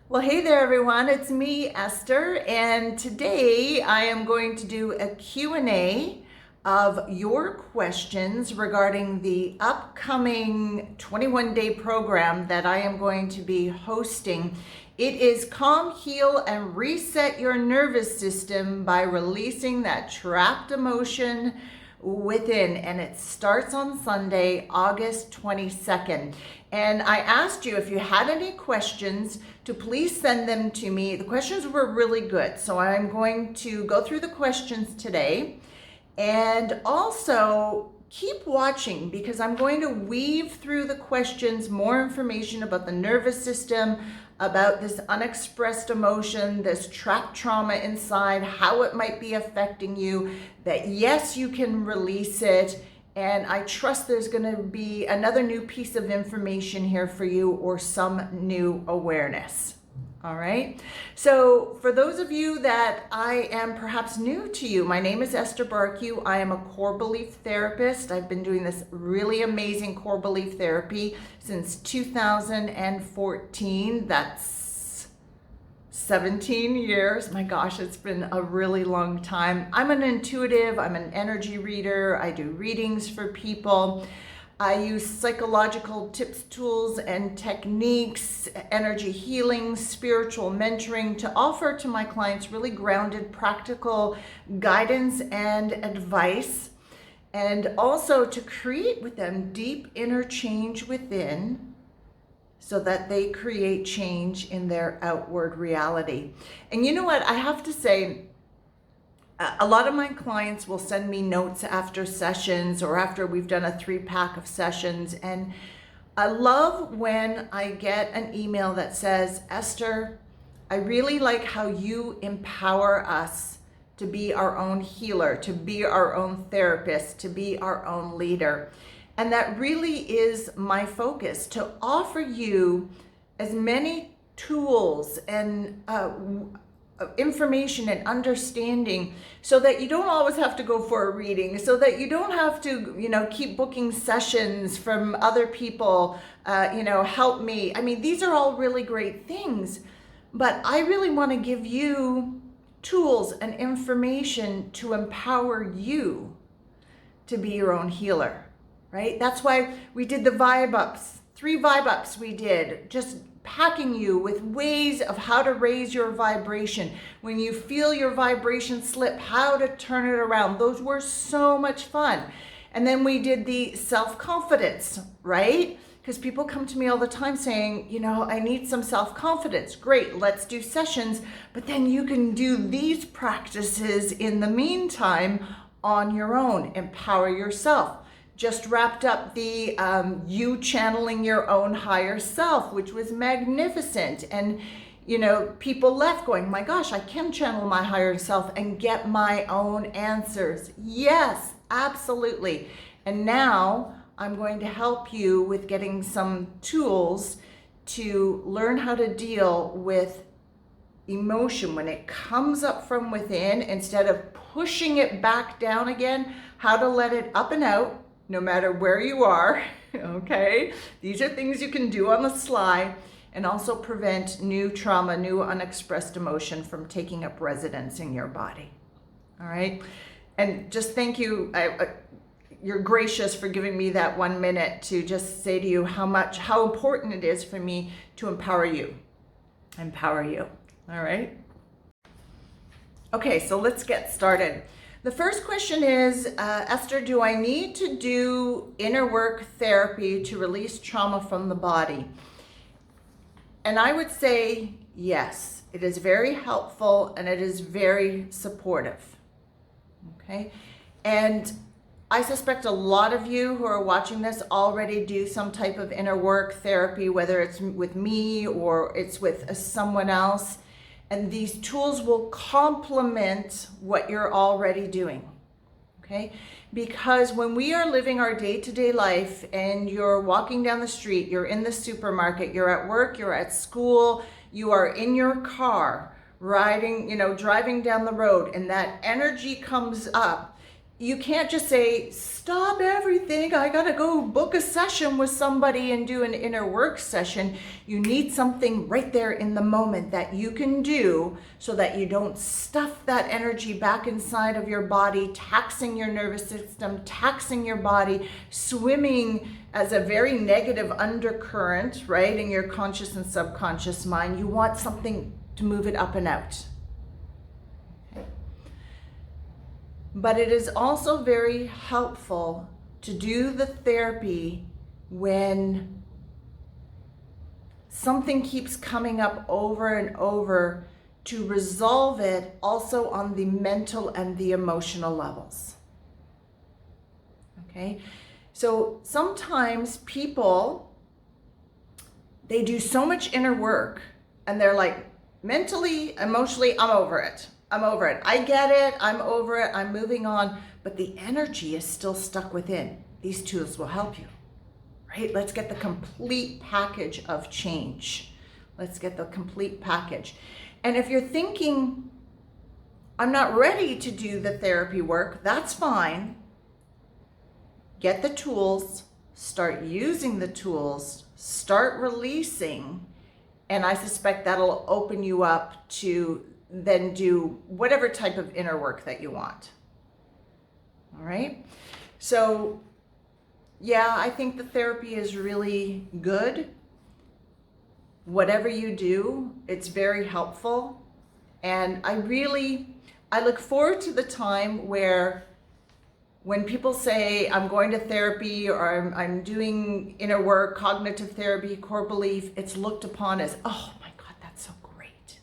Well, hey there everyone, it's me, Esther, and today I am going to do a Q&A of your questions regarding the upcoming 21-day program that I am going to be hosting. It is Calm, Heal, and Reset Your Nervous System by releasing that trapped emotion within, and it starts on Sunday, August 22nd. And I asked you if you had any questions to please send them to me. The questions were really good, so I'm going to go through the questions today, and also keep watching because I'm going to weave through the questions more information about the nervous system, about this unexpressed emotion, this trapped trauma inside, how it might be affecting you, that yes, you can release it. And I trust there's going to be another new piece of information here for you or some new awareness. All right. So for those of you that I am perhaps new to you, my name is Esther Bartkiw. I am a core belief therapist. I've been doing this really amazing core belief therapy since 2014. That's 17 years. My gosh, it's been a really long time. I'm an intuitive, I'm an energy reader. I do readings for people. I use psychological tips, tools, and techniques, energy healing, spiritual mentoring to offer to my clients really grounded, practical guidance and advice, and also to create with them deep inner change within so that they create change in their outward reality. And you know what? I have to say, a lot of my clients will send me notes after sessions or after we've done a 3-pack of sessions. And I love when I get an email that says, Esther, I really like how you empower us to be our own healer, to be our own therapist, to be our own leader. And that really is my focus, to offer you as many tools and information and understanding so that you don't always have to go for a reading, so that you don't have to, keep booking sessions from other people, help me. I mean, these are all really great things, but I really want to give you tools and information to empower you to be your own healer, right? That's why we did the vibe ups, 3 vibe ups we did, just packing you with ways of how to raise your vibration. When you feel your vibration slip, how to turn it around. Those were so much fun. And then we did the self-confidence, right? Because people come to me all the time saying, I need some self-confidence. Great, let's do sessions, but then you can do these practices in the meantime on your own. Empower yourself. Just wrapped up the you channeling your own higher self, which was magnificent. And, people left going, my gosh, I can channel my higher self and get my own answers. Yes, absolutely. And now I'm going to help you with getting some tools to learn how to deal with emotion when it comes up from within, instead of pushing it back down again, how to let it up and out no matter where you are, okay? These are things you can do on the sly, and also prevent new trauma, new unexpressed emotion from taking up residence in your body, all right? And just thank you, you're gracious for giving me that 1 minute to just say to you how important it is for me to empower you, all right? Okay, so let's get started. The first question is, Esther, do I need to do inner work therapy to release trauma from the body? And I would say yes. It is very helpful and it is very supportive. Okay? And I suspect a lot of you who are watching this already do some type of inner work therapy, whether it's with me or it's with someone else. And these tools will complement what you're already doing, okay? Because when we are living our day-to-day life and you're walking down the street, you're in the supermarket, you're at work, you're at school, you are in your car, riding, driving down the road, and that energy comes up, you can't just say, stop everything, I gotta go book a session with somebody and do an inner work session. You need something right there in the moment that you can do so that you don't stuff that energy back inside of your body, taxing your nervous system, taxing your body, swimming as a very negative undercurrent, right, in your conscious and subconscious mind. You want something to move it up and out. But it is also very helpful to do the therapy when something keeps coming up over and over, to resolve it also on the mental and the emotional levels. Okay? So sometimes people, they do so much inner work and they're like, mentally, emotionally, I'm over it. I'm over it. I get it. I'm over it. I'm moving on. But the energy is still stuck within. These tools will help you, right? Let's get the complete package of change. Let's get the complete package. And if you're thinking, I'm not ready to do the therapy work, that's fine. Get the tools, start using the tools, start releasing, and I suspect that'll open you up to then do whatever type of inner work that you want. All right? So, yeah, I think the therapy is really good. Whatever you do, it's very helpful. And I look forward to the time where when people say, I'm going to therapy or I'm doing inner work, cognitive therapy, core belief, it's looked upon as, oh my God, that's so great.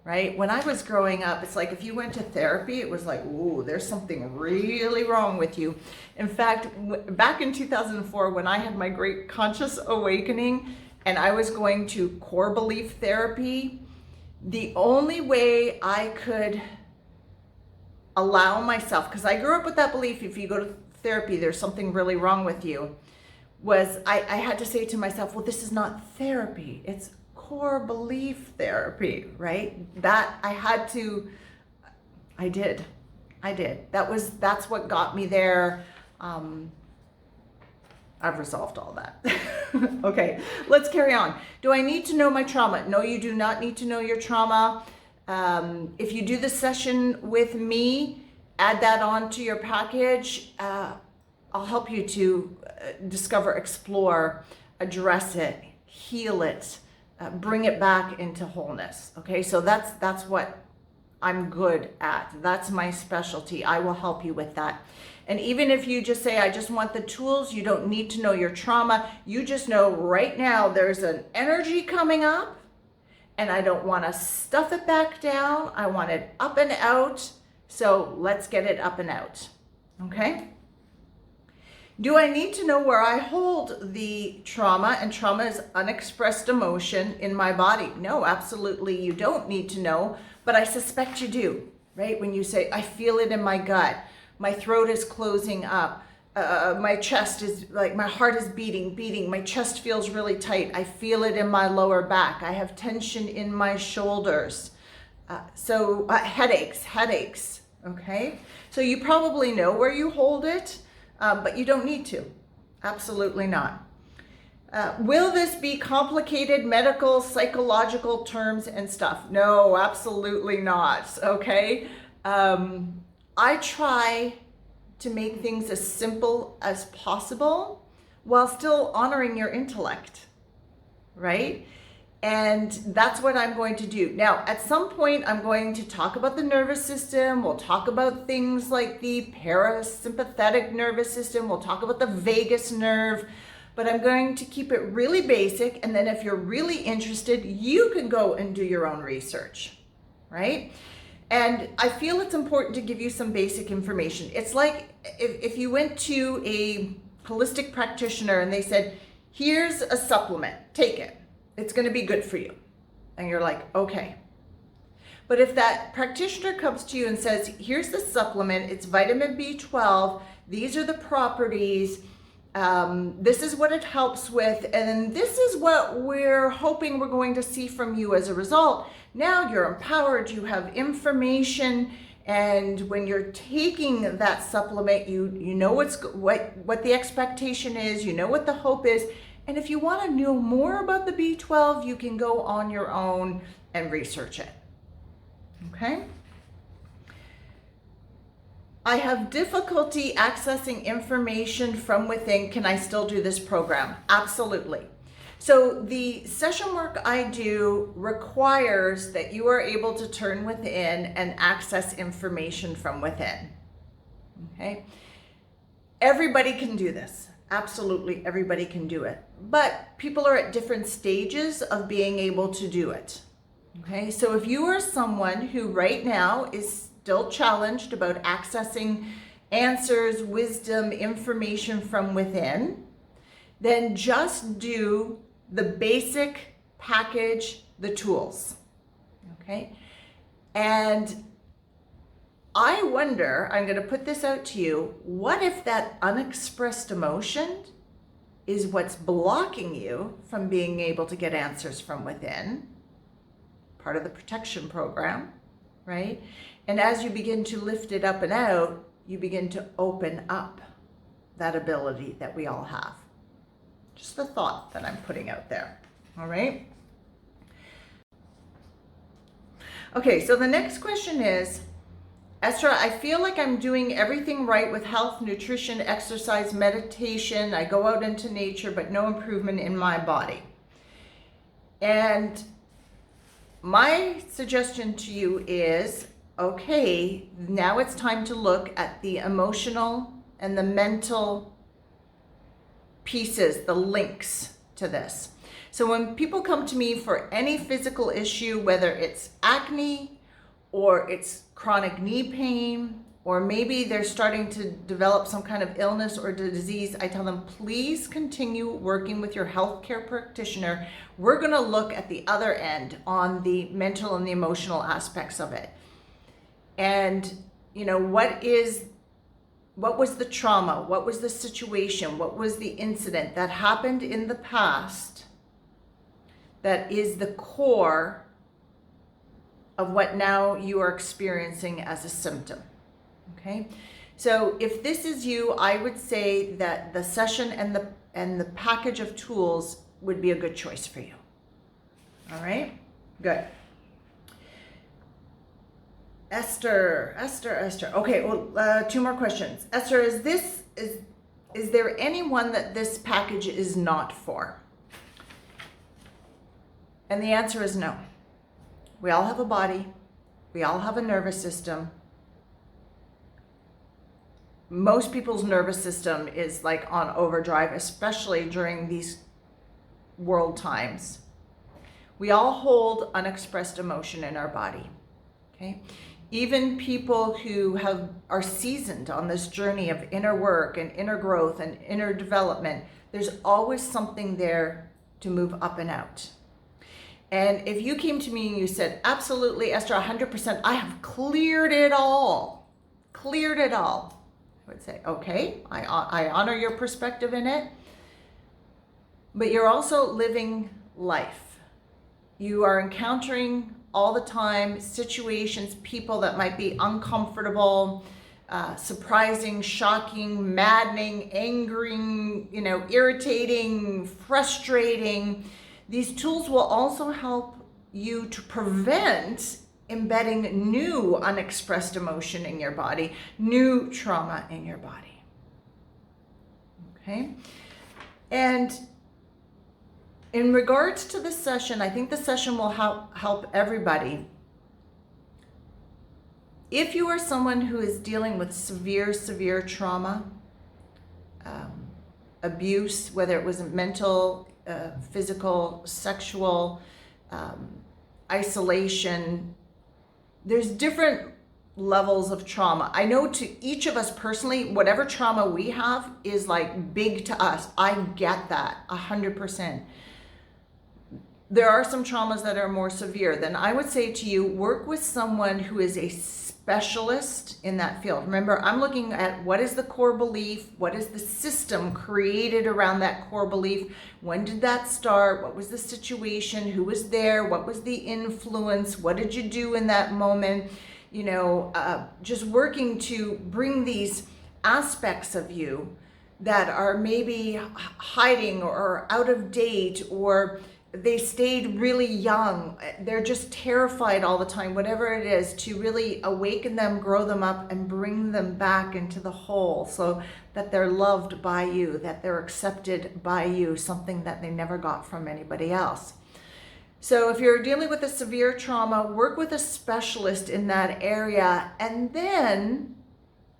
Right? When I was growing up, it's like if you went to therapy, it was like, ooh, there's something really wrong with you. In fact, back in 2004, when I had my great conscious awakening and I was going to core belief therapy, the only way I could allow myself, because I grew up with that belief, if you go to therapy, there's something really wrong with you, was I had to say to myself, well, this is not therapy, it's core belief therapy, right? That I did. That's what got me there. I've resolved all that. Okay, let's carry on. Do I need to know my trauma? No, you do not need to know your trauma. If you do the session with me, add that on to your package. I'll help you to discover, explore, address it, heal it, bring it back into wholeness. Okay, so that's what I'm good at. That's my specialty. I will help you with that. And even if you just say, I just want the tools, you don't need to know your trauma. You just know right now there's an energy coming up and I don't want to stuff it back down. I want it up and out. So let's get it up and out. Okay? Do I need to know where I hold the trauma? And trauma is unexpressed emotion in my body. No, absolutely you don't need to know, but I suspect you do, right? When you say, I feel it in my gut, my throat is closing up, my chest is like, my heart is beating, my chest feels really tight. I feel it in my lower back. I have tension in my shoulders. Headaches, okay? So you probably know where you hold it, but you don't need to. Absolutely not. Will this be complicated medical, psychological terms and stuff? No, absolutely not, okay? I try to make things as simple as possible while still honoring your intellect, right? And that's what I'm going to do. Now, at some point, I'm going to talk about the nervous system. We'll talk about things like the parasympathetic nervous system. We'll talk about the vagus nerve. But I'm going to keep it really basic. And then if you're really interested, you can go and do your own research, right? And I feel it's important to give you some basic information. It's like if you went to a holistic practitioner and they said, here's a supplement, take it. It's going to be good for you. And you're like, okay. But if that practitioner comes to you and says, here's the supplement, it's vitamin B12, these are the properties, this is what it helps with, and then this is what we're hoping we're going to see from you as a result. Now you're empowered, you have information, And when you're taking that supplement, you know what the expectation is, you know what the hope is. And if you want to know more about the B12, you can go on your own and research it. Okay? I have difficulty accessing information from within. Can I still do this program? Absolutely. So the session work I do requires that you are able to turn within and access information from within. Okay? Everybody can do this. Absolutely, everybody can do it. But people are at different stages of being able to do it. Okay? So if you are someone who right now is still challenged about accessing answers, wisdom, information from within, then just do the basic package, the tools, okay? And I wonder, I'm going to put this out to you, what if that unexpressed emotion is what's blocking you from being able to get answers from within, part of the protection program, right? And as you begin to lift it up and out, you begin to open up that ability that we all have. Just the thought that I'm putting out there, all right? Okay, so the next question is, Esther, I feel like I'm doing everything right with health, nutrition, exercise, meditation. I go out into nature, but no improvement in my body. And my suggestion to you is, okay, now it's time to look at the emotional and the mental pieces, the links to this. So when people come to me for any physical issue, whether it's acne or it's chronic knee pain, or maybe they're starting to develop some kind of illness or disease, I tell them, please continue working with your healthcare practitioner. We're going to look at the other end on the mental and the emotional aspects of it. And, you know, what was the trauma? What was the situation? What was the incident that happened in the past that is the core of what now you are experiencing as a symptom? Okay? So if this is you, I would say that the session and the package of tools would be a good choice for you. All right? Good. Esther. Okay, well, two more questions. Esther, is there anyone that this package is not for? And the answer is no. We all have a body. We all have a nervous system. Most people's nervous system is like on overdrive, especially during these world times. We all hold unexpressed emotion in our body, okay? Even people who are seasoned on this journey of inner work and inner growth and inner development, there's always something there to move up and out. And if you came to me and you said, absolutely, Esther, 100%, I have cleared it all, I would say, okay, I honor your perspective in it, but you're also living life. You are encountering all the time situations, people that might be uncomfortable, surprising, shocking, maddening, angering, irritating, frustrating. These tools will also help you to prevent embedding new unexpressed emotion in your body, new trauma in your body. Okay? And in regards to the session, I think the session will help everybody. If you are someone who is dealing with severe trauma, abuse, whether it was mental, physical, sexual, isolation, there's different levels of trauma. I know to each of us personally, whatever trauma we have is like big to us. I get that 100%. There are some traumas that are more severe. Then I would say to you, work with someone who is a specialist in that field. Remember, I'm looking at what is the core belief, what is the system created around that core belief, when did that start, what was the situation, who was there, what was the influence, what did you do in that moment, just working to bring these aspects of you that are maybe hiding or out of date, or they stayed really young. They're just terrified all the time, whatever it is, to really awaken them, grow them up, and bring them back into the whole so that they're loved by you, that they're accepted by you, something that they never got from anybody else. So if you're dealing with a severe trauma, work with a specialist in that area, and then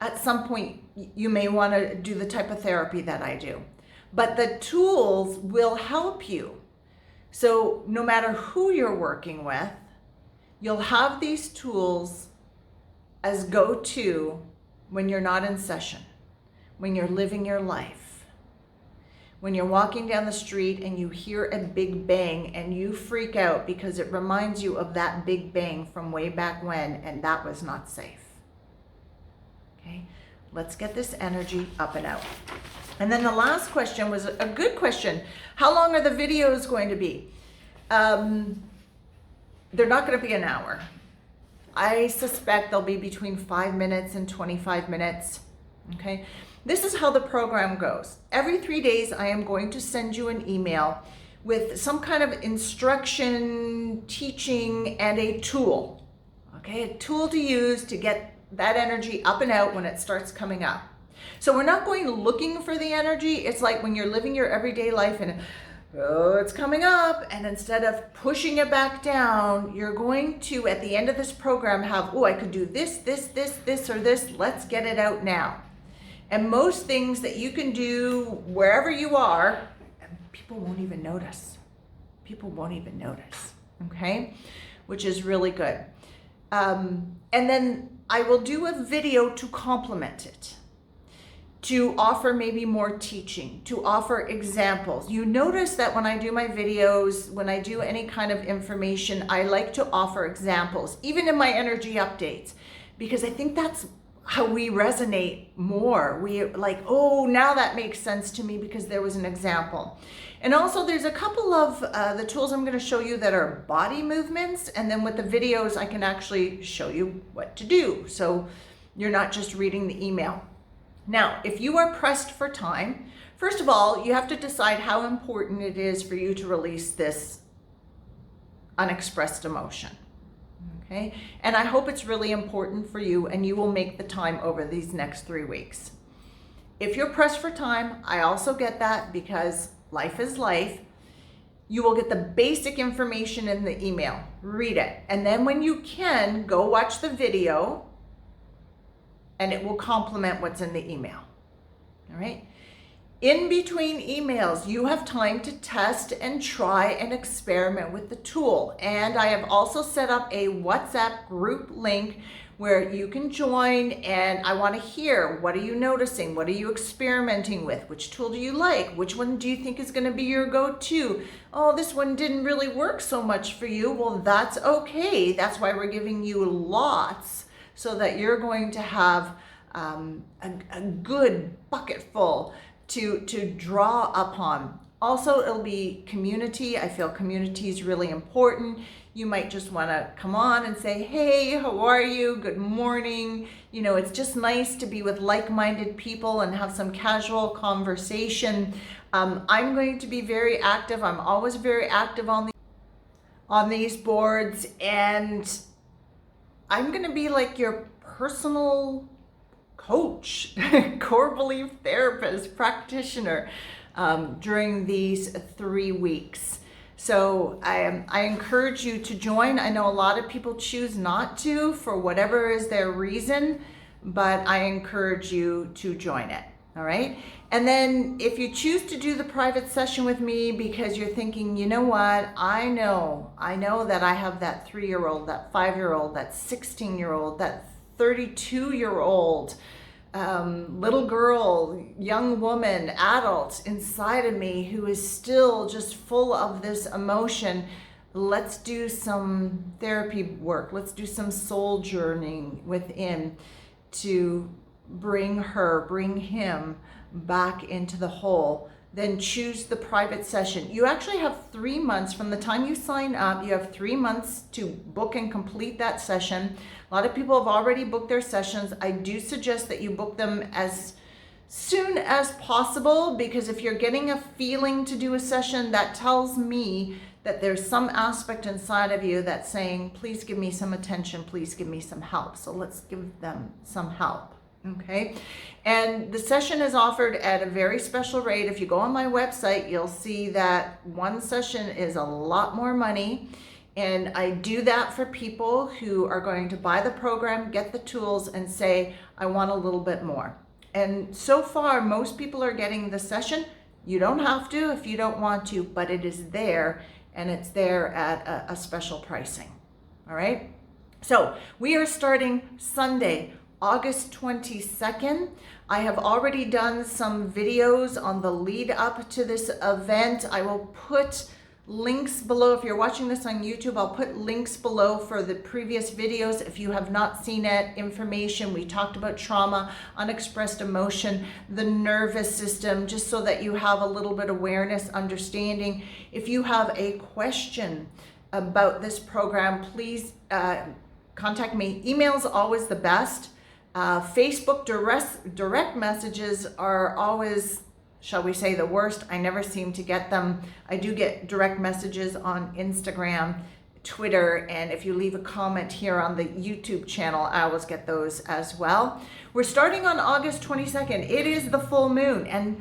at some point you may want to do the type of therapy that I do. But the tools will help you. So no matter who you're working with, you'll have these tools as go-to when you're not in session, when you're living your life, when you're walking down the street and you hear a big bang and you freak out because it reminds you of that big bang from way back when, and that was not safe. Okay, let's get this energy up and out. And then the last question was a good question. How long are the videos going to be? They're not going to be an hour. I suspect they'll be between 5 minutes and 25 minutes. Okay, this is how the program goes. Every 3 days, I am going to send you an email with some kind of instruction, teaching, and a tool. Okay, a tool to use to get that energy up and out when it starts coming up. So we're not going looking for the energy. It's like when you're living your everyday life and it's coming up, and instead of pushing it back down, you're going to, at the end of this program, have, I could do this, or this. Let's get it out now. And most things that you can do wherever you are, people won't even notice. People won't even notice, okay? Which is really good. And then I will do a video to complement it, to offer maybe more teaching, to offer examples. You notice that when I do my videos, when I do any kind of information, I like to offer examples, even in my energy updates, because I think that's how we resonate more. We like, now that makes sense to me because there was an example. And also there's a couple of the tools I'm going to show you that are body movements, and then with the videos I can actually show you what to do, so you're not just reading the email. Now, if you are pressed for time, first of all, you have to decide how important it is for you to release this unexpressed emotion. Okay? And I hope it's really important for you, and you will make the time over these next 3 weeks. If you're pressed for time, I also get that, because life is life. You will get the basic information in the email. Read it. And then when you can, go watch the video, and it will complement what's in the email. All right? In between emails, you have time to test and try and experiment with the tool. And I have also set up a WhatsApp group link where you can join, and I want to hear, what are you noticing? What are you experimenting with? Which tool do you like? Which one do you think is going to be your go-to? This one didn't really work so much for you. Well, that's okay. That's why we're giving you lots, so that you're going to have a good bucket full to draw upon. Also, it'll be community. I feel community is really important. You might just want to come on and say, hey, how are you? Good morning. It's just nice to be with like-minded people and have some casual conversation. I'm going to be very active. I'm always very active on these boards, and I'm going to be like your personal coach, core belief therapist, practitioner during these 3 weeks. So I encourage you to join. I know a lot of people choose not to for whatever is their reason, but I encourage you to join it. All right. And then if you choose to do the private session with me because you're thinking, you know what, I know that I have that 3-year-old, that 5-year-old, that 16-year-old, that 32-year-old, little girl, young woman, adult inside of me who is still just full of this emotion. Let's do some therapy work. Let's do some soul journeying within to bring him back into the whole then choose the private session. You actually have 3 months from the time you sign up. You have 3 months to book and complete that session. A lot of people have already booked their sessions. I do suggest that you book them as soon as possible, because if you're getting a feeling to do a session, that tells me that there's some aspect inside of you that's saying, please give me some attention, please give me some help. So let's give them some help. Okay, and the session is offered at a very special rate. If you go on my website, you'll see that one session is a lot more money, and I do that for people who are going to buy the program, get the tools, and say, I want a little bit more. And so far, most people are getting the session. You don't have to if you don't want to, but it is there, and it's there at a special pricing. All right, so we are starting Sunday, August 22nd. I have already done some videos on the lead up to this event. I will put links below. If you're watching this on YouTube, I'll put links below for the previous videos. If you have not seen it, information, we talked about trauma, unexpressed emotion, the nervous system, just so that you have a little bit of awareness, understanding. If you have a question about this program, please contact me. Email is always the best. Facebook direct messages are always, shall we say, the worst. I never seem to get them. I do get direct messages on Instagram, Twitter, and if you leave a comment here on the YouTube channel, I always get those as well. We're starting on August 22nd. It is the full moon, and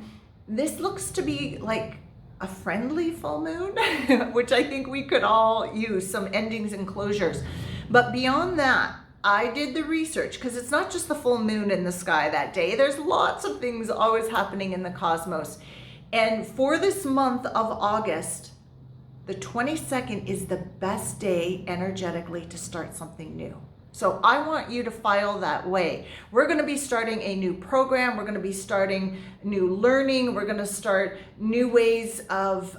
this looks to be like a friendly full moon, which I think we could all use some endings and closures. But beyond that, I did the research, because it's not just the full moon in the sky that day. There's lots of things always happening in the cosmos. And for this month of August, the 22nd is the best day energetically to start something new. So I want you to file that way. We're going to be starting a new program. We're going to be starting new learning. We're going to start new ways of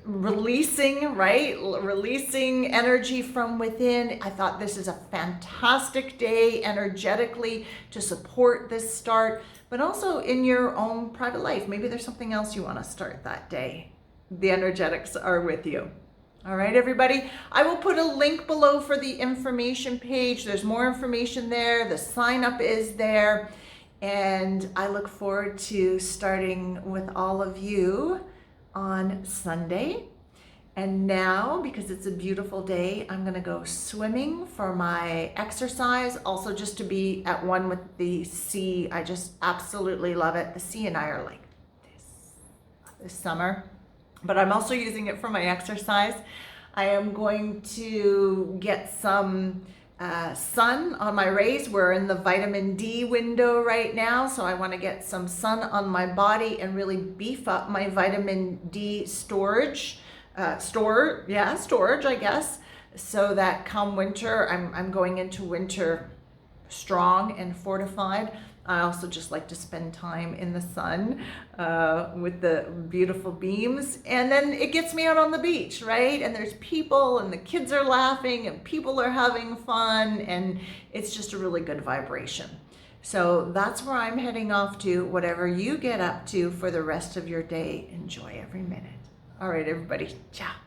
releasing, right? Releasing energy from within. I thought this is a fantastic day energetically to support this start, but also in your own private life. Maybe there's something else you want to start that day. The energetics are with you. All right, everybody. I will put a link below for the information page. There's more information there. The sign up is there. And I look forward to starting with all of you on Sunday. And now, because it's a beautiful day, I'm gonna go swimming for my exercise, also just to be at one with the sea. I just absolutely love it. The sea and I are like this summer, but I'm also using it for my exercise. I am going to get some sun on my rays. We're in the vitamin D window right now, so I want to get some sun on my body and really beef up my vitamin D storage, I guess, so that come winter, I'm going into winter strong and fortified. I also just like to spend time in the sun with the beautiful beams. And then it gets me out on the beach, right? And there's people, and the kids are laughing, and people are having fun, and it's just a really good vibration. So that's where I'm heading off to. Whatever you get up to for the rest of your day, enjoy every minute. All right, everybody. Ciao.